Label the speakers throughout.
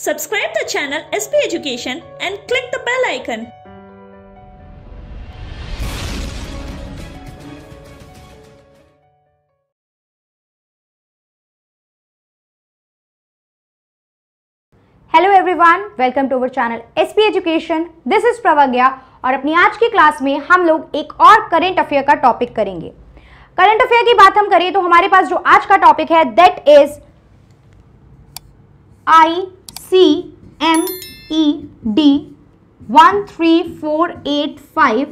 Speaker 1: Subscribe the channel SP Education and click the bell icon.
Speaker 2: Hello everyone, welcome to our channel SP education. This is Pravagya और अपनी आज की class में हम लोग एक और करंट अफेयर का टॉपिक करेंगे। करंट अफेयर की बात हम करें तो हमारे पास जो आज का टॉपिक है that is ICMED 13485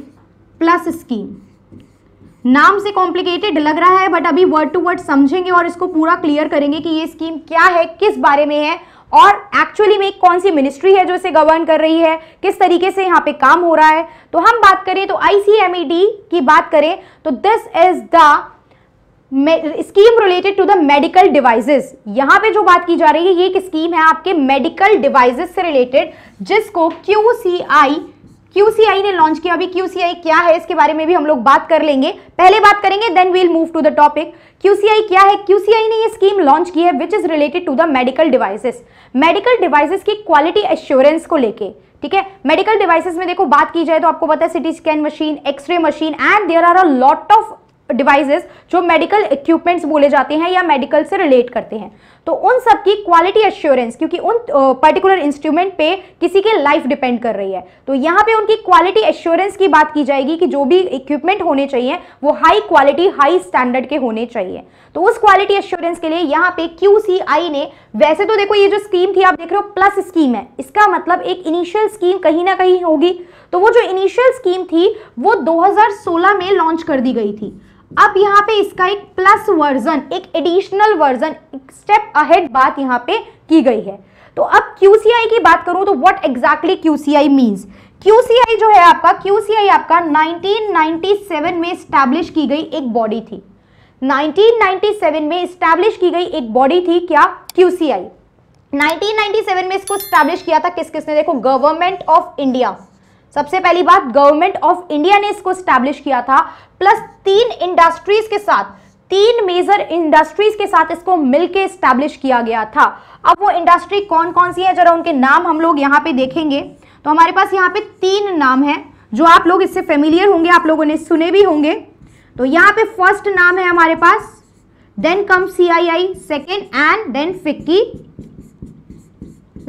Speaker 2: plus scheme. नाम से कॉम्प्लिकेटेड लग रहा है बट अभी वर्ड टू वर्ड समझेंगे और इसको पूरा क्लियर करेंगे कि ये स्कीम क्या है, किस बारे में है और एक्चुअली में कौन सी मिनिस्ट्री है जो इसे गवर्न कर रही है, किस तरीके से यहाँ पे काम हो रहा है। तो हम बात करें तो ICMED की बात करें तो this is the scheme related to the medical devices. यहां पे जो बात की जा रही है ये एक स्कीम है आपके मेडिकल डिवाइसेस से रिलेटेड, जिसको QCI ने लॉन्च किया। अभी QCI क्या है इसके बारे में भी हम लोग बात कर लेंगे, पहले बात करेंगे then we'll move to the topic. QCI क्या है? QCI ने ये स्कीम लॉन्च की है which is related to the medical devices. Medical devices की क्वालिटी एश्योरेंस को लेके, ठीक है। मेडिकल डिवाइसेस में देखो बात की जाए तो आपको पता है CT scan machine, x ray machine and there are a lot of devices जो मेडिकल इक्विपमेंट्स बोले जाते हैं या मेडिकल से रिलेट करते हैं। तो उन सब की क्वालिटी एश्योरेंस, क्योंकि उन पर्टिकुलर इंस्ट्रूमेंट पे किसी की लाइफ डिपेंड कर रही है, तो यहाँ पे उनकी क्वालिटी एश्योरेंस की बात की जाएगी कि जो भी इक्विपमेंट होने चाहिए वो हाई क्वालिटी हाई स्टैंडर्ड के होने चाहिए। तो उस क्वालिटी एश्योरेंस के लिए यहाँ पे QCI ने, वैसे तो देखो ये जो स्कीम थी आप देख रहे हो प्लस स्कीम है, इसका मतलब एक इनिशियल स्कीम कहीं ना कहीं होगी। तो वो जो इनिशियल स्कीम थी वो 2016 में लॉन्च कर दी गई थी। अब यहाँ पे इसका एक प्लस वर्जन, एक एडिशनल वर्जन, एक स्टेप अहेड बात यहाँ पे की गई है। तो अब QCI की बात करूं तो what exactly QCI means. QCI जो है आपका, QCI आपका 1997 में स्टैब्लिश की गई एक बॉडी थी। 1997 में स्टैब्लिश की गई एक बॉडी थी क्या? QCI। 1997 में इसको स्टैब्लिश किया था किस किसने? देखो गवर्नमेंट ऑफ इंडिया, सबसे पहली बात गवर्नमेंट ऑफ इंडिया ने इसको स्टैब्लिश किया था, प्लस 3 इंडस्ट्रीज के साथ, 3 मेजर इंडस्ट्रीज के साथ इसको मिलके स्टैब्लिश किया गया था। अब वो इंडस्ट्री कौन कौन सी है जरा उनके नाम हम लोग यहाँ पे देखेंगे। तो हमारे पास यहाँ पे 3 नाम है जो आप लोग इससे फेमिलियर होंगे, आप लोगों ने सुने भी होंगे। तो यहाँ पे फर्स्ट नाम है हमारे पास, then come CII second and then FICCI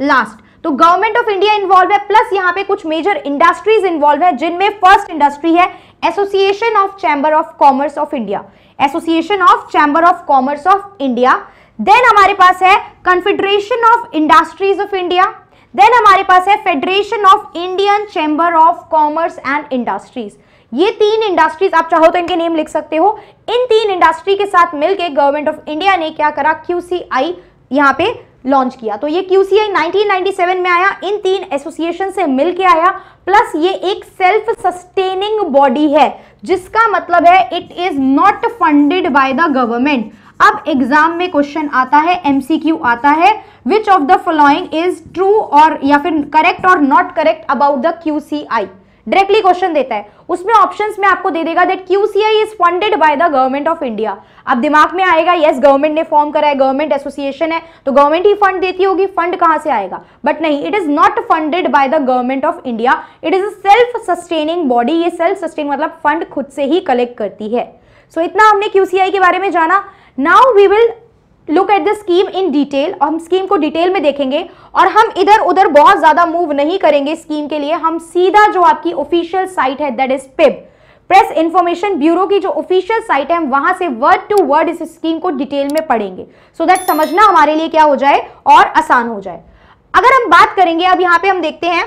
Speaker 2: last. तो गवर्नमेंट ऑफ इंडिया इन्वॉल्व है, प्लस यहाँ पे कुछ मेजर इंडस्ट्रीज इन्वॉल्व है, जिनमें फर्स्ट इंडस्ट्री है association of chamber of commerce of India, association of chamber of commerce of India. Then हमारे पास है confederation of industries of India, then हमारे पास है federation of Indian chamber of commerce and industries. ये 3 industries, आप चाहो तो इनके नेम लिख सकते हो। इन 3 इंडस्ट्री के साथ मिलकर गवर्नमेंट ऑफ इंडिया ने क्या करा? QCI यहाँ पे लॉन्च किया। तो ये QCI 1997 में आया, इन 3 एसोसिएशन से मिलके आया, प्लस ये एक सेल्फ सस्टेनिंग बॉडी है, जिसका मतलब है it is not funded by the government. अब एग्जाम में क्वेश्चन आता है, MCQ आता है, which of the following is true और या फिर करेक्ट और not correct about the QCI, directly question देता है। उसमें ऑप्शंस में आपको दे देगा that QCI is funded by the government of India. अब दिमाग में आएगा यस गवर्नमेंट ने फॉर्म करा है, गवर्नमेंट एसोसिएशन है तो गवर्नमेंट ही फंड देती होगी, फंड कहां से आएगा? बट नहीं, it is not funded by the government of India, it is a self sustaining body. ये सेल्फ सस्टेन मतलब फंड खुद से ही कलेक्ट करती है। सो इतना हमने QCI के बारे में जाना। Now we will look at the scheme in detail, और हम स्कीम को डिटेल में देखेंगे और हम इधर उधर बहुत ज्यादा मूव नहीं करेंगे स्कीम के लिए। हम सीधा जो आपकी ऑफिशियल साइट है that is PIB, press information bureau की जो ऑफिशियल साइट है, हम वहां से वर्ड टू वर्ड इस स्कीम को डिटेल में पढ़ेंगे, सो दैट समझना हमारे लिए क्या हो जाए और आसान हो जाए। अगर हम बात करेंगे, अब यहाँ पे हम देखते हैं,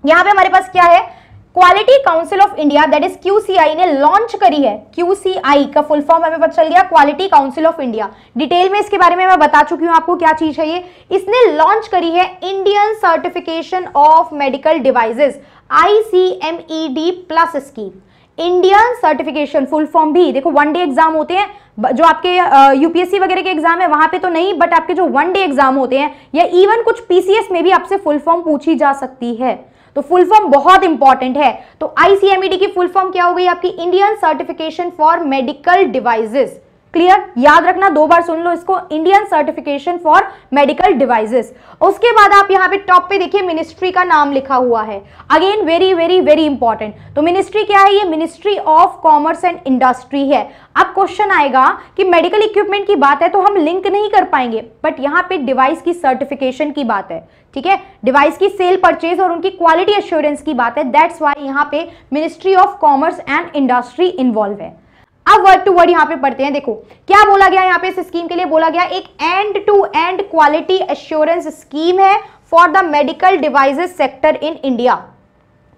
Speaker 2: यहाँ पे हमारे पास क्या है, quality council of India that is QCI ने लॉन्च करी है। QCI का फुल फॉर्म हमें पता चल गया, quality council of India. Detail में इसके बारे में मैं बता चुकी हूं आपको क्या चीज है ये। इसने लॉन्च करी है Indian certification of medical devices, ICMED plus scheme. Indian certification full form भी देखो, 1 डे एग्जाम होते हैं जो आपके UPSC वगैरह के एग्जाम है वहां पे तो नहीं, बट आपके जो 1 डे एग्जाम होते हैं या इवन कुछ PCS में भी आपसे फुल फॉर्म पूछी जा सकती है। तो फुल फॉर्म बहुत इंपॉर्टेंट है। तो ICMED की फुल फॉर्म क्या हो गई आपकी? Indian certification for medical devices, clear, याद रखना, 2 बार सुन लो इसको, Indian certification for medical devices. उसके बाद आप यहाँ पे टॉप पे देखिए मिनिस्ट्री का नाम लिखा हुआ है, again very very very important. तो मिनिस्ट्री क्या है, ये ministry of commerce and industry है। अब क्वेश्चन आएगा कि मेडिकल इक्विपमेंट की बात है तो हम लिंक नहीं कर पाएंगे, बट यहाँ पे डिवाइस की सर्टिफिकेशन की बात है, ठीक है, डिवाइस की सेल परचेज और उनकी क्वालिटी एश्योरेंस की बात है, दैट्स व्हाई यहाँ पे ministry of commerce and industry involve है। अब वर्ड टू वर्ड यहां पे पढ़ते हैं, देखो क्या बोला गया यहां पे, इस स्कीम के लिए बोला गया एक end to end quality assurance scheme है for the medical devices sector in India,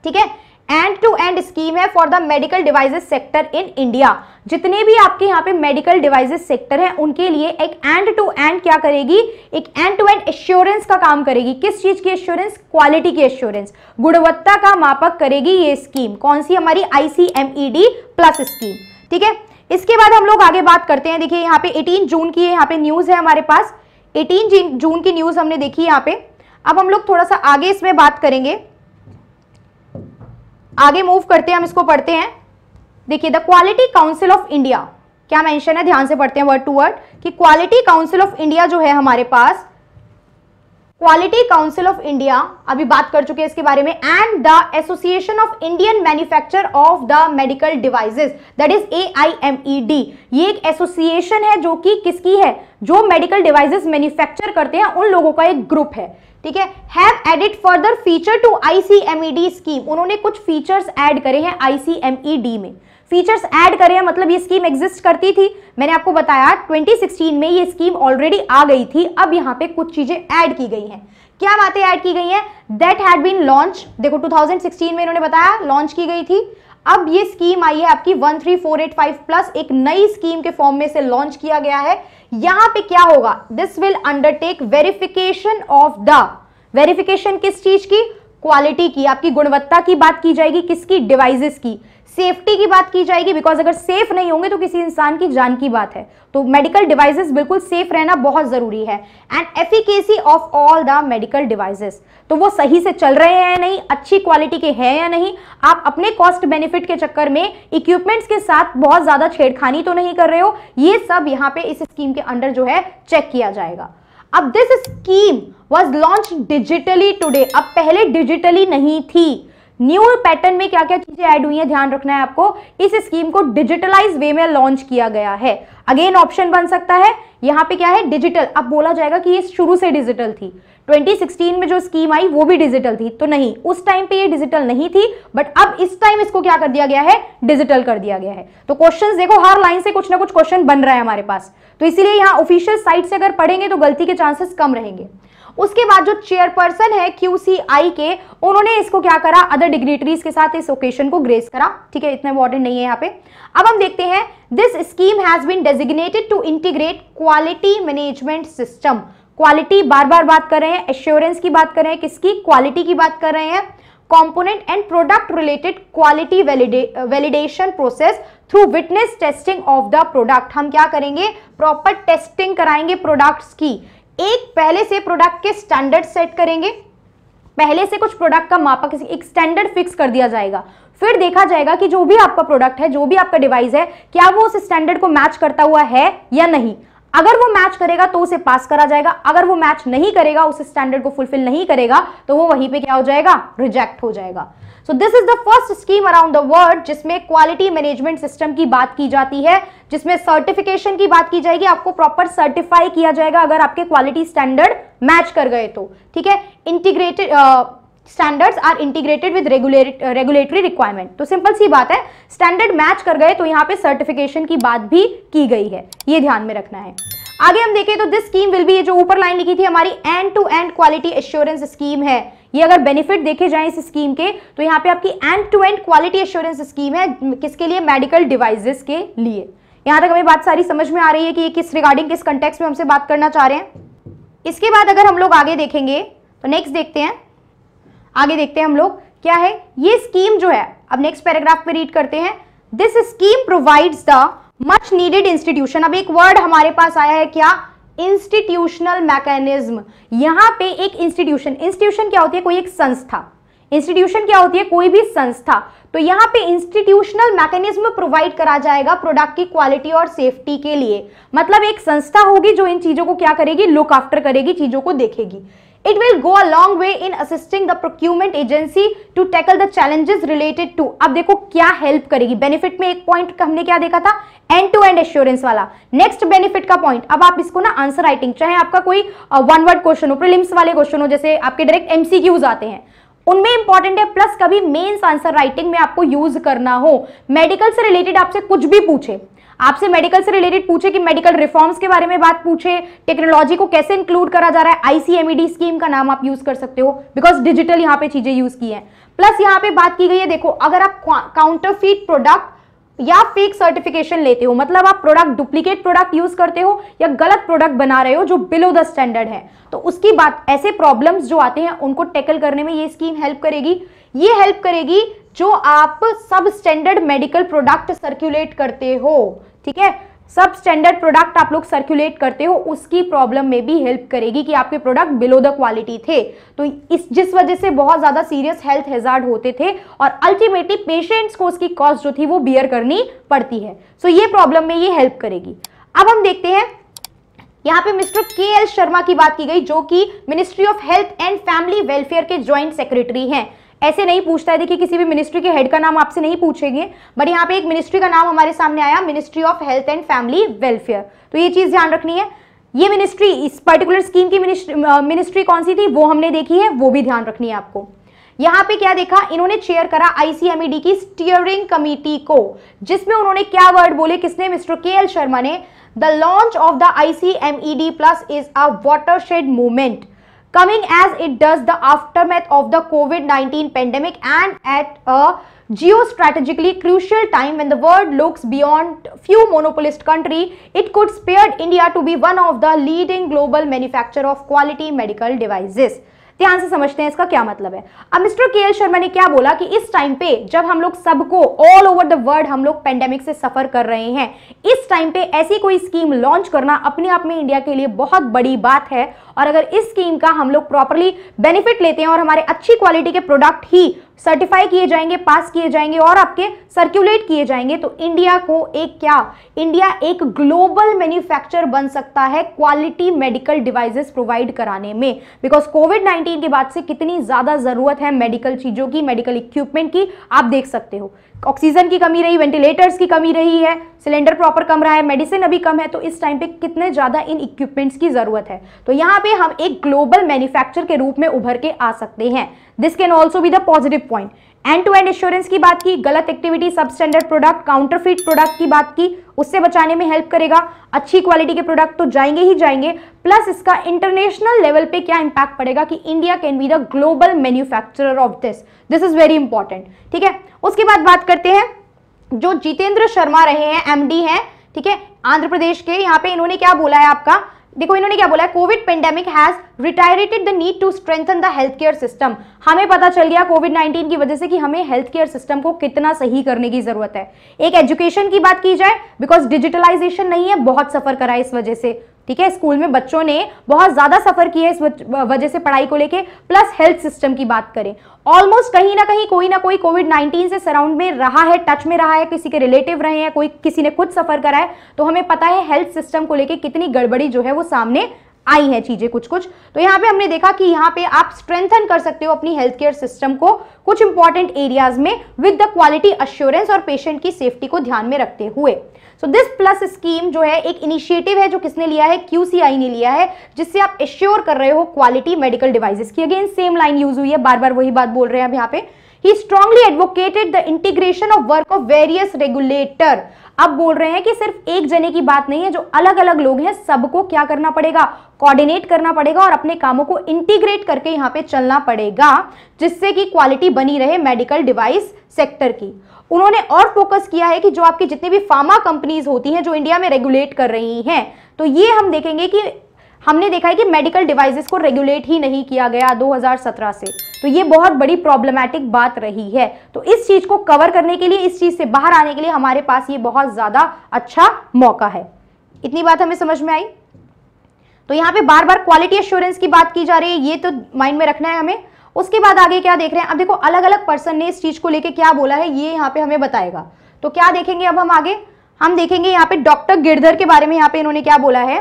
Speaker 2: ठीक है, एंड टू एंड स्कीम है for the medical devices sector in India. जितने भी आपके यहाँ पे मेडिकल डिवाइसेस सेक्टर है उनके लिए एक एंड टू एंड क्या करेगी, एक एंड टू एंड एश्योरेंस का काम करेगी। किस चीज की एश्योरेंस, क्वालिटी की एश्योरेंस, गुणवत्ता का मापक करेगी ये स्कीम। कौन सी, हमारी ICMED प्लस स्कीम, ठीक है। इसके बाद हम लोग आगे बात करते हैं, देखिए यहाँ पे 18 जून की यहाँ पे न्यूज है हमारे पास, 18 जून की न्यूज हमने देखी यहाँ पे। अब हम लोग थोड़ा सा आगे इसमें बात करेंगे, आगे मूव करते हैं, हम इसको पढ़ते हैं। देखिए the quality council of India, क्या मेंशन है, ध्यान से पढ़ते हैं वर्ड टू वर्ड, कि क्वालिटी काउंसिल ऑफ इंडिया जो है हमारे पास, क्वालिटी काउंसिल ऑफ इंडिया अभी बात कर चुके हैं इसके बारे में, and the association of Indian manufacture of the medical devices, that is AIMED। ये एक एसोसिएशन है जो कि किसकी है, जो मेडिकल डिवाइसेस मैन्युफैक्चर करते हैं उन लोगों का एक ग्रुप है, ठीक है। Have added further feature to ICMED scheme, उन्होंने कुछ फीचर्स ऐड करे हैं ICMED में। फीचर्स ऐड करे हैं मतलब ये स्कीम एग्जिस्ट करती थी, मैंने आपको बताया 2016 में ये स्कीम ऑलरेडी आ गई थी, अब यहाँ पे कुछ चीजें ऐड की गई हैं। क्या बातें ऐड की गई हैं, दैट हैड बीन लॉन्च, देखो 2016 में इन्होंने बताया लॉन्च की गई थी, अब ये स्कीम आई है आपकी 13485 प्लस, एक नई स्कीम के फॉर्म में से लॉन्च किया गया है। यहां पे क्या होगा, this will undertake verification of the, verification किस चीज की, क्वालिटी की, आपकी गुणवत्ता की बात की जाएगी, किसकी, डिवाइसेस की, सेफ्टी की बात की जाएगी, बिकॉज अगर सेफ नहीं होंगे तो किसी इंसान की जान की बात है, तो मेडिकल डिवाइसेस बिल्कुल सेफ रहना बहुत जरूरी है। And efficacy of all the medical devices, तो वो सही से चल रहे हैं या नहीं, अच्छी क्वालिटी के हैं या नहीं, आप अपने कॉस्ट बेनिफिट के चक्कर में इक्विपमेंट्स के साथ बहुत ज्यादा छेड़खानी तो नहीं कर रहे हो, ये सब यहाँ पे इस स्कीम के अंडर जो है चेक किया जाएगा। अब this scheme was launch digitally today, अब पहले डिजिटली नहीं थी, न्यू पैटर्न में क्या क्या चीजें ऐड हुई हैं ध्यान रखना है आपको, इस स्कीम को डिजिटलाइज वे में लॉन्च किया गया है। अगेन ऑप्शन बन सकता है, यहाँ पे क्या है, डिजिटल, अब बोला जाएगा कि ये शुरू से डिजिटल थी, 2016 में जो स्कीम आई वो भी डिजिटल थी, तो नहीं, उस टाइम पे ये डिजिटल नहीं थी, बट अब इस टाइम इसको क्या कर दिया गया है, डिजिटल कर दिया गया है। तो क्वेश्चंस देखो हर लाइन से कुछ ना कुछ क्वेश्चन बन रहा है हमारे पास, तो इसीलिए यहाँ ऑफिशियल साइट से अगर पढ़ेंगे तो गलती के चांसेस कम रहेंगे। उसके बाद जो चेयरपर्सन है QCI के, उन्होंने इसको क्या करा, अदर डिग्निटरीज के साथ इस ओकेशन को ग्रेस करा, ठीक है, इतना इंपॉर्टेंट नहीं है यहाँ पे। अब हम देखते हैं, this scheme has been designated to integrate quality management system, quality बार बार बात कर रहे हैं, एश्योरेंस की बात कर रहे हैं, किसकी, क्वालिटी की बात कर रहे हैं, component and product related quality validation process through witness testing of the product। हम क्या करेंगे, प्रॉपर टेस्टिंग कराएंगे प्रोडक्ट्स की, एक पहले से प्रोडक्ट के स्टैंडर्ड सेट करेंगे, पहले से कुछ प्रोडक्ट का मापक, एक स्टैंडर्ड फिक्स कर दिया जाएगा, फिर देखा जाएगा कि जो भी आपका प्रोडक्ट है, जो भी आपका डिवाइस है, क्या वो उस स्टैंडर्ड को मैच करता हुआ है या नहीं। अगर वो मैच करेगा तो उसे पास करा जाएगा, अगर वो मैच नहीं करेगा, उस स्टैंडर्ड को फुलफिल नहीं करेगा, तो वो वहीं पे क्या हो जाएगा, रिजेक्ट हो जाएगा। So this is the first scheme around the world जिसमें क्वालिटी मैनेजमेंट सिस्टम की बात की जाती है, जिसमें सर्टिफिकेशन की बात की जाएगी, आपको प्रॉपर सर्टिफाई किया जाएगा अगर आपके क्वालिटी स्टैंडर्ड मैच कर गए तो, ठीक है। Integrated standards are integrated with regulatory requirement, तो सिंपल सी बात है, स्टैंडर्ड मैच कर गए तो यहाँ पे सर्टिफिकेशन की बात भी की गई है, ये ध्यान में रखना है। आगे हम देखें तो दिस स्कीम विल बी, ये जो ऊपर लाइन लिखी थी हमारी, end to end quality assurance scheme है, ये अगर बेनिफिट देखे जाए इस स्कीम के तो यहाँ पे आपकी end to end quality assurance scheme है, किसके लिए, मेडिकल डिवाइसेस के लिए। यहाँ तक हमें बात सारी समझ में आ रही है कि ये किस रिगार्डिंग किस कंटेक्स्ट में हमसे बात करना चाह रहे हैं। इसके बाद अगर हम लोग आगे देखेंगे तो नेक्स्ट देखते हैं, आगे देखते हैं हम लोग क्या है ये स्कीम जो है, अब नेक्स्ट पैराग्राफ पे रीड करते हैं, this scheme provides the much needed institution. अब एक वर्ड हमारे पास आया है क्या, इंस्टीट्यूशनल मैकेनिज्म। यहां पे एक इंस्टीट्यूशन, इंस्टीट्यूशन क्या होती है, कोई एक संस्था, इंस्टीट्यूशन क्या होती है? कोई भी संस्था। तो यहाँ पे इंस्टीट्यूशनल मैकेनिज्म प्रोवाइड करा जाएगा प्रोडक्ट की क्वालिटी और सेफ्टी के लिए। मतलब एक संस्था होगी जो इन चीजों को क्या करेगी? लुक आफ्टर करेगी, चीजों को देखेगी। It will go a long way in assisting the procurement agency to tackle the challenges related to। अब देखो क्या हेल्प करेगी। बेनिफिट में एक पॉइंट हमने क्या देखा था? एंड टू एंड एश्योरेंस वाला। नेक्स्ट बेनिफिट का पॉइंट, अब आप इसको ना आंसर राइटिंग, चाहे आपका कोई वन वर्ड क्वेश्चन हो, प्रीलिम्स वाले क्वेश्चन हो, जैसे आपके डायरेक्ट एमसीक्यूज आते हैं, उनमें इंपॉर्टेंट है, प्लस कभी मेंस आंसर राइटिंग में आपको यूज करना हो। मेडिकल से रिलेटेड आपसे कुछ भी पूछे, आपसे मेडिकल से रिलेटेड पूछे कि मेडिकल रिफॉर्म्स के बारे में बात पूछे, टेक्नोलॉजी को कैसे इंक्लूड करा जा रहा है, आईसीएमईडी स्कीम का नाम आप यूज कर सकते हो, बिकॉज डिजिटल यहाँ पे चीजें यूज की हैं। प्लस यहाँ पे बात की गई है, देखो अगर आप काउंटरफीट प्रोडक्ट या फेक सर्टिफिकेशन लेते हो, मतलब आप प्रोडक्ट डुप्लीकेट प्रोडक्ट यूज करते हो या गलत प्रोडक्ट बना रहे हो जो बिलो द स्टैंडर्ड है, तो उसकी बात, ऐसे प्रॉब्लम्स जो आते हैं उनको टैकल करने में ये स्कीम हेल्प करेगी। ये हेल्प करेगी जो आप सब स्टैंडर्ड मेडिकल प्रोडक्ट सर्कुलेट करते हो, ठीक है, सब स्टैंडर्ड प्रोडक्ट आप लोग सर्कुलेट करते हो, उसकी प्रॉब्लम में भी हेल्प करेगी कि आपके प्रोडक्ट बिलो द क्वालिटी थे, तो जिस वजह से बहुत ज्यादा सीरियस हेल्थ हैजार्ड होते थे और अल्टीमेटली पेशेंट्स को उसकी कॉस्ट जो थी वो बियर करनी पड़ती है। सो ये प्रॉब्लम में ये हेल्प करेगी। अब हम देखते हैं यहाँ पे मिस्टर के.एल. शर्मा की बात की गई, जो कि ministry of health and family welfare के ज्वाइंट सेक्रेटरी हैं। ऐसे नहीं पूछता है, देखिए किसी भी मिनिस्ट्री के हेड का नाम आपसे नहीं पूछेंगे, बट यहाँ पे एक मिनिस्ट्री का नाम हमारे सामने आया, ministry of health and family welfare, तो ये चीज ध्यान रखनी है। ये मिनिस्ट्री, इस पर्टिकुलर स्कीम की मिनिस्ट्री कौन सी थी वो हमने देखी है, वो भी ध्यान रखनी है आपको। यहाँ पे क्या देखा, इन्होंने चेयर करा आईसीएमईडी की स्टीयरिंग कमिटी को, जिसमें उन्होंने क्या वर्ड बोले, किसने? Mister KL. शर्मा ने। The launch of the ICMED plus is a watershed movement coming as it does the aftermath of the COVID-19 pandemic and at a geostrategically crucial time when the world looks beyond few monopolist country, it could spare India to be one of the leading global manufacturer of quality medical devices। ध्यान से समझते हैं इसका क्या मतलब है। अब mister KL. Sharma ने क्या बोला कि इस टाइम पे जब हम लोग सबको ऑल ओवर द वर्ल्ड हम लोग पेंडेमिक से सफर कर रहे हैं, इस टाइम पे ऐसी कोई स्कीम लॉन्च करना अपने आप में इंडिया के लिए बहुत बड़ी बात है, और अगर इस स्कीम का हम लोग प्रॉपर्ली बेनिफिट लेते हैं और हमारे अच्छी क्वालिटी के प्रोडक्ट ही सर्टिफाई किए जाएंगे, पास किए जाएंगे और आपके सर्कुलेट किए जाएंगे, तो इंडिया को एक क्या, इंडिया एक ग्लोबल मैन्युफैक्चरर बन सकता है क्वालिटी मेडिकल डिवाइसेस प्रोवाइड कराने में। बिकॉज कोविड-19 के बाद से कितनी ज्यादा जरूरत है मेडिकल चीजों की, मेडिकल इक्विपमेंट की, आप देख सकते हो। ऑक्सीजन की कमी रही, वेंटिलेटर्स की कमी रही है, सिलेंडर प्रॉपर कम रहा है, मेडिसिन अभी कम है, तो इस टाइम पे कितने ज्यादा इन इक्विपमेंट्स की जरूरत है। तो यहाँ पे हम एक ग्लोबल मैन्युफैक्चरर के रूप में उभर के आ सकते हैं। This can also be the positive point. End to end assurance की बात की, गलत activity, substandard product, counterfeit product की बात की, उससे बचाने में हेल्प करेगा। अच्छी क्वालिटी के प्रोडक्ट तो जाएंगे ही जाएंगे, प्लस इसका इंटरनेशनल लेवल पे क्या इंपैक्ट पड़ेगा कि India can be the global manufacturer of this is very important, ठीक है। उसके बाद बात करते हैं जो जितेंद्र शर्मा रहे हैं, एमडी हैं, ठीक है, आंध्र प्रदेश के। यहाँ पे इन्होंने क्या बोला है आपका, देखो इन्होंने क्या बोला है, Covid pandemic has reiterated the need to strengthen the health care system. हमें पता चल गया कोविड-19 की वजह से कि हमें हेल्थ केयर सिस्टम को कितना सही करने की जरूरत है। एक एजुकेशन की बात की जाए, बिकॉज डिजिटलाइजेशन नहीं है, बहुत सफर करा है इस वजह से, ठीक है, स्कूल में बच्चों ने बहुत ज्यादा सफर किया इस वजह से पढ़ाई को लेके। प्लस हेल्थ सिस्टम की बात करें, ऑलमोस्ट कहीं ना कहीं कोई ना कोई कोविड-19 से सराउंड में रहा है, टच में रहा है, किसी के रिलेटिव रहे हैं, कोई किसी ने खुद सफर करा है, तो हमें पता है हेल्थ सिस्टम को लेके कितनी गड़बड़ी जो है वो सामने आई है चीजें कुछ कुछ। तो यहाँ पे हमने देखा कि यहाँ पे आप स्ट्रेंथन कर सकते हो अपनी हेल्थ केयर सिस्टम को कुछ इंपॉर्टेंट एरियाज में विद द क्वालिटी अश्योरेंस और पेशेंट की सेफ्टी को ध्यान में रखते हुए। सो दिस प्लस स्कीम जो है एक इनिशिएटिव है जो किसने लिया है, QCI ने लिया है, जिससे आप एश्योर कर रहे हो क्वालिटी मेडिकल डिवाइसेस की। अगेन सेम लाइन यूज हुई है, बार बार वही बात बोल रहे हैं अब यहाँ पे। He strongly advocated the integration of work of various regulator। अब बोल रहे हैं कि सिर्फ एक जने की बात नहीं है, जो अलग अलग लोग हैं सबको क्या करना पड़ेगा, कोऑर्डिनेट करना पड़ेगा और अपने कामों को इंटीग्रेट करके यहाँ पे चलना पड़ेगा, जिससे कि क्वालिटी बनी रहे मेडिकल डिवाइस सेक्टर की। उन्होंने और फोकस किया है कि जो आपकी जितनी भी फार्मा कंपनीज होती हैं जो इंडिया में रेगुलेट कर रही हैं, तो ये हम देखेंगे कि हमने देखा है कि मेडिकल डिवाइसेस को रेगुलेट ही नहीं किया गया 2017 से, तो ये बहुत बड़ी प्रॉब्लमैटिक बात रही है। तो इस चीज को कवर करने के लिए, इस चीज से बाहर आने के लिए हमारे पास ये बहुत ज्यादा अच्छा मौका है। इतनी बात हमें समझ में आई। तो यहाँ पे बार बार क्वालिटी एश्योरेंस की बात की जा रही है, ये तो माइंड में रखना है हमें। उसके बाद आगे क्या देख रहे हैं, अब देखो अलग अलग पर्सन ने इस चीज को लेके क्या बोला है ये यहाँ पे हमें बताएगा। तो क्या देखेंगे अब हम आगे, हम देखेंगे यहाँ पे डॉक्टर गिरधर के बारे में, यहाँ पे इन्होंने क्या बोला है।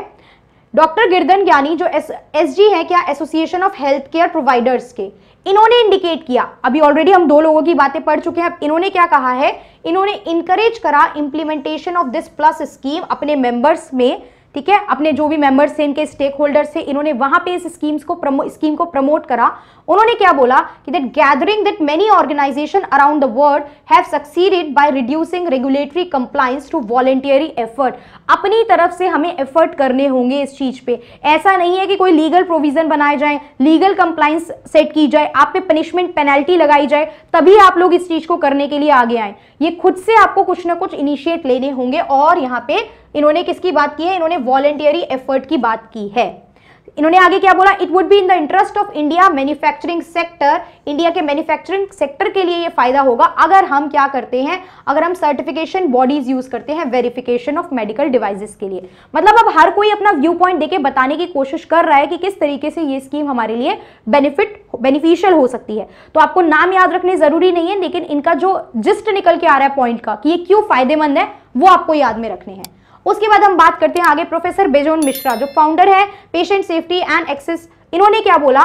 Speaker 2: डॉक्टर गिरधर ज्ञानी जो एसजी है क्या, association of health care providers के, इन्होंने इंडिकेट किया, अभी ऑलरेडी हम 2 लोगों की बातें पढ़ चुके हैं, इन्होंने क्या कहा है, इन्होंने इंकरेज करा implementation of this plus scheme अपने मेंबर्स में, ठीक है, अपने जो भी मेंबर्स थे, इनके स्टेक होल्डर्स थे, इन्होंने वहां पे इस स्कीम को प्रमोट करा। उन्होंने क्या बोला कि that gathering that many organization around the world have succeeded by reducing regulatory compliance to voluntary effort. अपनी तरफ से हमें एफर्ट करने होंगे इस चीज पे, ऐसा नहीं है कि कोई लीगल प्रोविजन बनाए जाए, लीगल कंप्लायंस सेट की जाए, आप पे पनिशमेंट पेनल्टी लगाई जाए तभी आप लोग इस चीज को करने के लिए आगे आए। ये खुद से आपको कुछ ना कुछ इनिशिएट लेने होंगे। और यहाँ पे इन्होंने किसकी बात की है, इन्होंने वॉलंटियरी एफर्ट की बात की है। इन्होंने आगे क्या बोला, it would be in the interest of India manufacturing sector, India के मैन्युफैक्चरिंग सेक्टर के लिए ये फायदा होगा अगर हम क्या करते हैं, अगर हम सर्टिफिकेशन बॉडीज यूज करते हैं वेरिफिकेशन ऑफ मेडिकल डिवाइसेस के लिए। मतलब अब हर कोई अपना व्यू पॉइंट देके बताने की कोशिश कर रहा है कि किस तरीके से ये स्कीम हमारे लिए बेनिफिशियल हो सकती है। तो आपको नाम याद रखने जरूरी नहीं है, लेकिन इनका जो जिस्ट निकल के आ रहा है पॉइंट का कि ये क्यों फायदेमंद है वो आपको याद में रखने हैं। उसके बाद हम बात करते हैं आगे प्रोफेसर बेजोन मिश्रा जो फाउंडर है पेशेंट सेफ्टी एंड एक्सेस, इन्होंने क्या बोला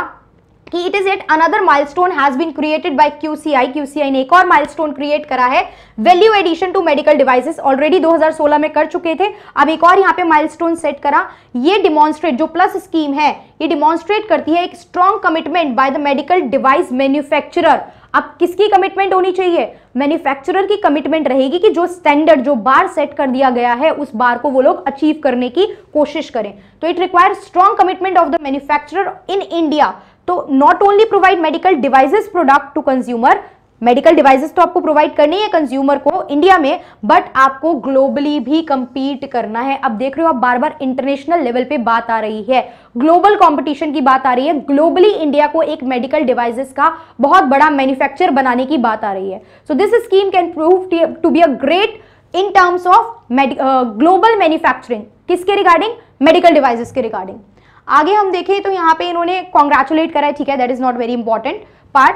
Speaker 2: कि it is at another milestone has been created by QCI ने एक और माइलस्टोन क्रिएट करा है, value addition to medical devices, already 2016 में कर चुके थे, अब एक और यहाँ पे माइलस्टोन सेट करा। ये डिमॉन्स्ट्रेट, जो प्लस स्कीम है ये डिमॉन्स्ट्रेट करती है एक strong commitment by the medical device manufacturer. अब किसकी कमिटमेंट होनी चाहिए, मैन्युफैक्चरर की कमिटमेंट रहेगी कि जो स्टैंडर्ड, जो बार सेट कर दिया गया है उस बार को वो लोग अचीव करने की कोशिश करें। तो it require strong commitment of the manufacturer in India to not only provide medical devices product to consumer, medical devices तो आपको प्रोवाइड करनी है कंज्यूमर को इंडिया में, बट आपको ग्लोबली भी कंपीट करना है। अब देख रहे हो आप बार बार इंटरनेशनल लेवल पे बात आ रही है, ग्लोबल कंपटीशन की बात आ रही है, ग्लोबली इंडिया को एक मेडिकल डिवाइसेस का बहुत बड़ा मैन्युफैक्चर बनाने की बात आ रही है। So this scheme can prove to be a great in terms of global manufacturing, किसके रिगार्डिंग, मेडिकल डिवाइसेस के रिगार्डिंग। आगे हम देखें तो यहाँ पे इन्होंने कॉन्ग्रेचुलेट करा है, ठीक है, that is not very important part.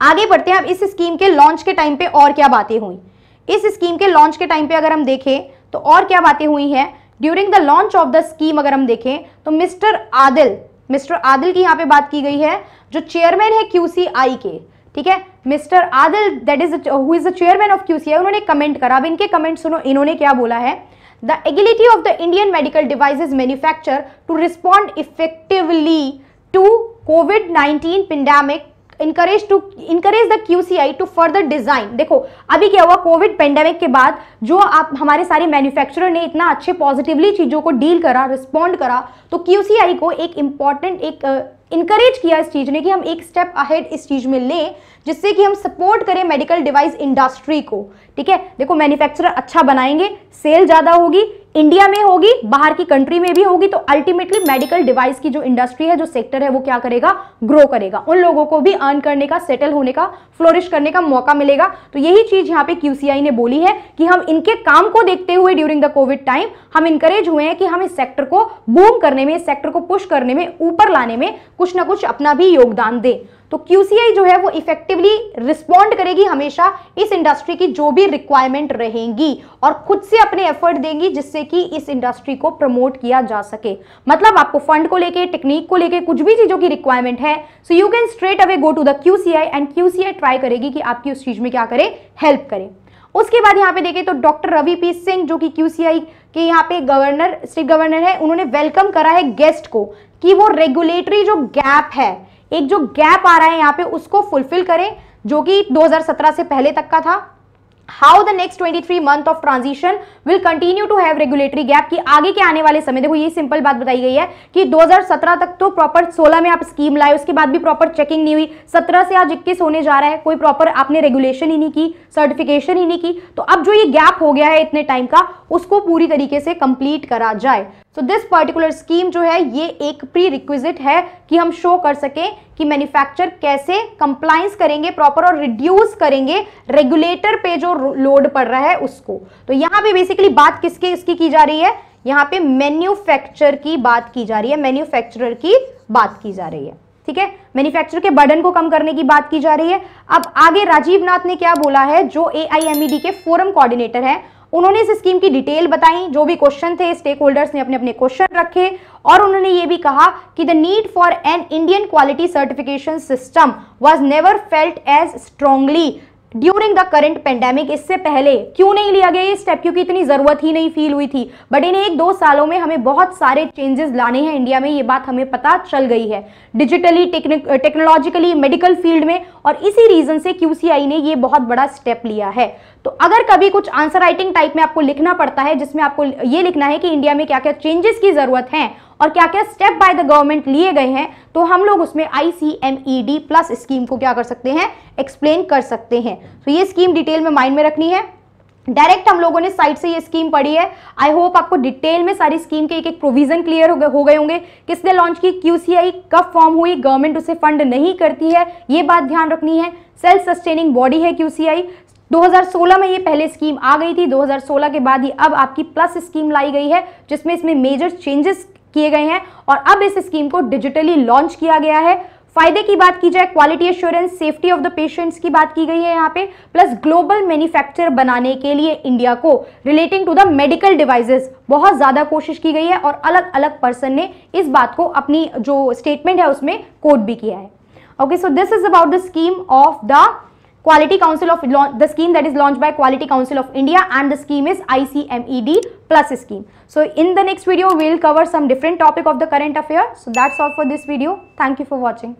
Speaker 2: आगे बढ़ते हैं। अब इस स्कीम के लॉन्च के टाइम पे और क्या बातें हुई, इस स्कीम के लॉन्च के टाइम पे अगर हम देखें तो और क्या बातें हुई हैं during the launch of the scheme. अगर हम देखें तो मिस्टर आदिल की यहाँ पे बात की गई है जो चेयरमैन है क्यूसीआई के, ठीक है, mister Adil that is who is the chairman of QCI, उन्होंने कमेंट करा। अब इनके कमेंट सुनो, इन्होंने क्या बोला है, the ability of the Indian medical devices manufacture to respond effectively to कोविड-19 pandemic encourage the QCI to further design। देखो अभी क्या हुआ, कोविड पेंडेमिक के बाद जो आप हमारे सारे मैन्युफैक्चरर ने इतना अच्छे पॉजिटिवली चीजों को डील करा, रिस्पॉन्ड करा, तो QCI को एक इंपॉर्टेंट इंकरेज किया इस चीज ने कि हम एक स्टेप अहेड इस चीज में लें जिससे कि हम सपोर्ट करें मेडिकल डिवाइस इंडस्ट्री को। ठीक है, देखो मैन्युफैक्चरर अच्छा बनाएंगे, सेल ज्यादा होगी, इंडिया में होगी, बाहर की कंट्री में भी होगी, तो अल्टीमेटली मेडिकल डिवाइस की जो इंडस्ट्री है, जो सेक्टर है, वो क्या करेगा, ग्रो करेगा, उन लोगों को भी अर्न करने का, सेटल होने का, फ्लोरिश करने का मौका मिलेगा। तो यही चीज यहाँ पे QCI ने बोली है कि हम इनके काम को देखते हुए ड्यूरिंग द कोविड टाइम हम इंकरेज हुए हैं कि हम इस सेक्टर को बूम करने में, इस सेक्टर को पुश करने में, ऊपर लाने में कुछ ना कुछ अपना भी योगदान दे। तो QCI जो है वो इफेक्टिवली रिस्पॉन्ड करेगी हमेशा इस इंडस्ट्री की जो भी रिक्वायरमेंट रहेंगी और खुद से अपने एफर्ट देंगी जिससे कि इस इंडस्ट्री को प्रमोट किया जा सके। मतलब आपको फंड को लेके, टेक्निक को लेके कुछ भी चीजों की रिक्वायरमेंट है, so you can straight away go to the QCI and QCI try करेगी कि आपकी उस चीज में क्या करे, हेल्प करे। उसके बाद यहाँ पे देखें तो डॉक्टर रवि पी सिंह जो कि QCI के यहाँ पे गवर्नर, स्टेट गवर्नर है, उन्होंने वेलकम करा है गेस्ट को कि वो रेगुलेटरी जो गैप है, एक जो गैप आ रहा है यहाँ पे, उसको फुलफिल करें जो कि 2017 से पहले तक का था। How the next 23 month of transition will continue to have regulatory gap, कि आगे के आने वाले समय, देखो ये सिंपल बात बताई गई है कि 2017 तक तो प्रॉपर 16 में आप स्कीम लाए, उसके बाद भी प्रॉपर चेकिंग नहीं हुई, 17 से आज 21 होने जा रहा है, कोई प्रॉपर आपने रेगुलेशन ही नहीं की, सर्टिफिकेशन ही नहीं की। तो अब जो ये गैप हो गया है इतने टाइम का, उसको पूरी तरीके से कंप्लीट करा जाए। सो दिस पर्टिकुलर स्कीम जो है ये एक प्री रिक्विजिट है कि हम शो कर सकें कि मैन्युफैक्चर कैसे कंप्लायंस करेंगे प्रॉपर और रिड्यूस करेंगे रेगुलेटर पे जो लोड पड़ रहा है उसको। तो यहाँ पे बेसिकली बात किसके इसकी की जा रही है, यहाँ पे मैन्युफैक्चर की बात की जा रही है, मैन्युफैक्चरर की बात की जा रही है। ठीक है, मैन्युफैक्चरर के बर्डन को कम करने की बात की जा रही है। अब आगे राजीव नाथ ने क्या बोला है, जो AIMED के फोरम कोऑर्डिनेटर हैं, उन्होंने इस स्कीम की डिटेल बताई, जो भी क्वेश्चन थे स्टेक होल्डर्स ने अपने अपने क्वेश्चन रखे, और उन्होंने ये भी कहा कि the need for an Indian quality certification system was never felt as strongly during the current pandemic. इससे पहले क्यों नहीं लिया गया ये स्टेप, क्योंकि इतनी जरूरत ही नहीं फील हुई थी, बट इन 1-2 सालों में हमें बहुत सारे चेंजेस लाने हैं इंडिया में, ये बात हमें पता चल गई है, डिजिटली, टेक्नोलॉजिकली, मेडिकल फील्ड में, और इसी रीजन से QCI ने ये बहुत बड़ा स्टेप लिया है। तो अगर कभी कुछ आंसर राइटिंग टाइप में आपको लिखना पड़ता है, जिसमें आपको ये लिखना है कि इंडिया में क्या क्या चेंजेस की जरूरत है और क्या क्या स्टेप बाय द गवर्नमेंट लिए गए हैं, तो हम लोग उसमें ICMED प्लस स्कीम को क्या कर सकते हैं, एक्सप्लेन कर सकते हैं। तो ये स्कीम डिटेल में माइंड में रखनी है। डायरेक्ट हम लोगों ने साइट से ये स्कीम पढ़ी है। आई होप आपको डिटेल में सारी स्कीम के एक एक प्रोविजन क्लियर हो गए होंगे। किसने लॉन्च की, QCI कब फॉर्म हुई, गवर्नमेंट उसे फंड नहीं करती है, ये बात ध्यान रखनी है। सेल्फ सस्टेनिंग बॉडी है QCI। 2016 में ये पहले स्कीम आ गई थी, 2016 के बाद ही अब आपकी प्लस स्कीम लाई गई है, जिसमें इसमें मेजर चेंजेस किए गए हैं, और अब इस स्कीम को डिजिटली लॉन्च किया गया है। फायदे की बात की जाए, quality assurance, safety of the patients की बात की गई है यहाँ पे, प्लस ग्लोबल मैन्युफैक्चर बनाने के लिए इंडिया को relating to the medical devices बहुत ज्यादा कोशिश की गई है, और अलग अलग पर्सन ने इस बात को अपनी जो स्टेटमेंट है उसमें कोट भी किया है। Okay, so this is about the scheme of the Quality Council of the scheme that is launched by Quality Council of India, and the scheme is ICMED plus scheme. So in the next video we will cover some different topic of the current affair. So that's all for this video. Thank you for watching.